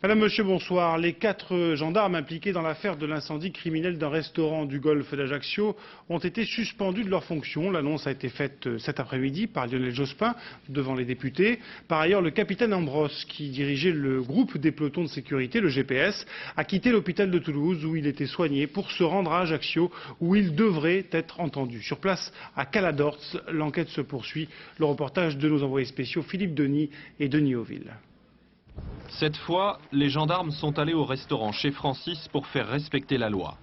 Madame, Monsieur, bonsoir. Les 4 gendarmes impliqués dans l'affaire de l'incendie criminel d'un restaurant du golfe d'Ajaccio ont été suspendus de leurs fonctions. L'annonce a été faite cet après-midi par Lionel Jospin devant les députés. Par ailleurs, le capitaine Ambrosse, qui dirigeait le groupe des pelotons de sécurité, le GPS, a quitté l'hôpital de Toulouse où il était soigné pour se rendre à Ajaccio où il devrait être entendu. Sur place, à Caladorts, l'enquête se poursuit. Le reportage de nos envoyés spéciaux Philippe Denis et Denis Auville. Cette fois, les gendarmes sont allés au restaurant chez Francis pour faire respecter la loi.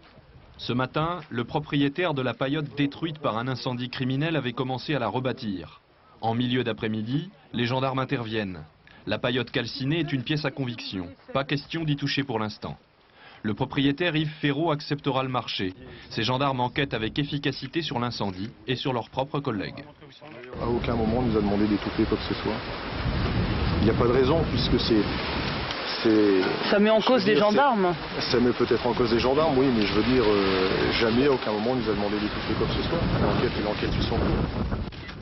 Ce matin, le propriétaire de la paillote détruite par un incendie criminel avait commencé à la rebâtir. En milieu d'après-midi, les gendarmes interviennent. La paillote calcinée est une pièce à conviction. Pas question d'y toucher pour l'instant. Le propriétaire Yves Ferraud acceptera le marché. Ces gendarmes enquêtent avec efficacité sur l'incendie et sur leurs propres collègues. À aucun moment on nous a demandé d'étouffer quoi que ce soit. Il n'y a pas de raison puisque c'est... Ça met en cause des gendarmes. Ça met peut-être en cause des gendarmes, oui, mais je veux dire, jamais à aucun moment on nous a demandé d'étouffer quoi que ce soit. L'enquête suit son cours.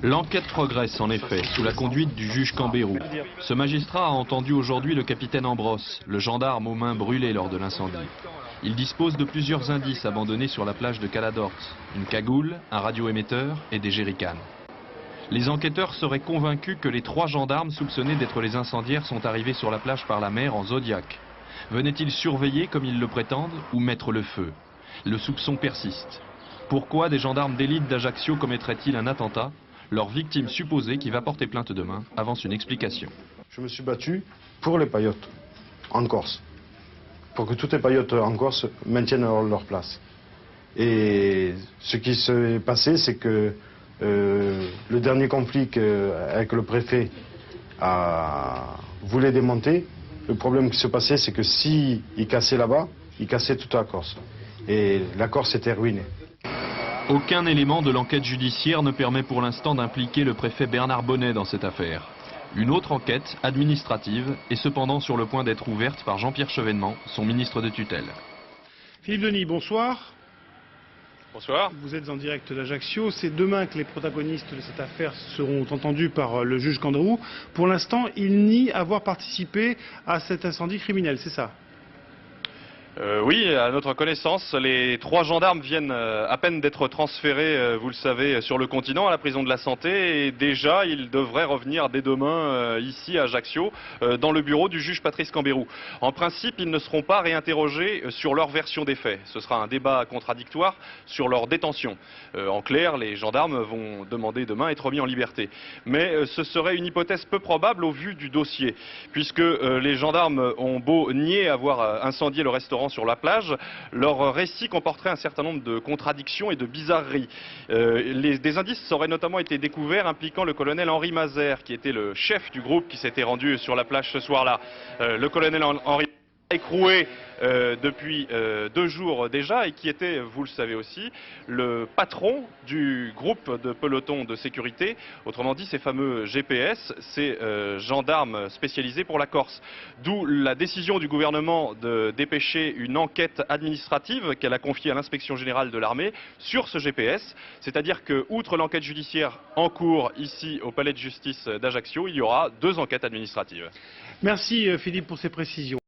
L'enquête progresse en effet, sous la conduite du juge Cambérou. Ce magistrat a entendu aujourd'hui le capitaine Ambrosse, le gendarme aux mains brûlées lors de l'incendie. Il dispose de plusieurs indices abandonnés sur la plage de Caladorts. Une cagoule, un radioémetteur et des jerrycans. Les enquêteurs seraient convaincus que les 3 gendarmes soupçonnés d'être les incendiaires sont arrivés sur la plage par la mer en Zodiac. Venaient-ils surveiller comme ils le prétendent ou mettre le feu? Le soupçon persiste. Pourquoi des gendarmes d'élite d'Ajaccio commettraient-ils un attentat? Leur victime supposée, qui va porter plainte demain, avance une explication. Je me suis battu pour les paillotes en Corse. Pour que toutes les paillotes en Corse maintiennent leur place. Et ce qui s'est passé, c'est que le dernier conflit avec le préfet voulait démonter. Le problème qui se passait, c'est que s'il cassait là-bas, il cassait toute la Corse. Et la Corse était ruinée. Aucun élément de l'enquête judiciaire ne permet pour l'instant d'impliquer le préfet Bernard Bonnet dans cette affaire. Une autre enquête, administrative, est cependant sur le point d'être ouverte par Jean-Pierre Chevènement, son ministre de tutelle. Philippe Denis, bonsoir. Bonsoir. Vous êtes en direct d'Ajaccio. C'est demain que les protagonistes de cette affaire seront entendus par le juge Cambérou. Pour l'instant, il nie avoir participé à cet incendie criminel, c'est ça? Oui, à notre connaissance, les 3 gendarmes viennent à peine d'être transférés, vous le savez, sur le continent, à la prison de la Santé. Et déjà, ils devraient revenir dès demain, ici à Ajaccio, dans le bureau du juge Patrice Cambérou. En principe, ils ne seront pas réinterrogés sur leur version des faits. Ce sera un débat contradictoire sur leur détention. En clair, les gendarmes vont demander demain à être remis en liberté. Mais ce serait une hypothèse peu probable au vu du dossier, puisque les gendarmes ont beau nier avoir incendié le restaurant sur la plage, leur récit comporterait un certain nombre de contradictions et de bizarreries. Des indices auraient notamment été découverts impliquant le colonel Henri Mazère, qui était le chef du groupe qui s'était rendu sur la plage ce soir-là. Le colonel Henri écroué depuis 2 jours déjà et qui était, vous le savez aussi, le patron du groupe de pelotons de sécurité, autrement dit ces fameux GPS, ces gendarmes spécialisés pour la Corse. D'où la décision du gouvernement de dépêcher une enquête administrative qu'elle a confiée à l'inspection générale de l'armée sur ce GPS, c'est-à-dire que, outre l'enquête judiciaire en cours ici au palais de justice d'Ajaccio, il y aura 2 enquêtes administratives. Merci Philippe pour ces précisions.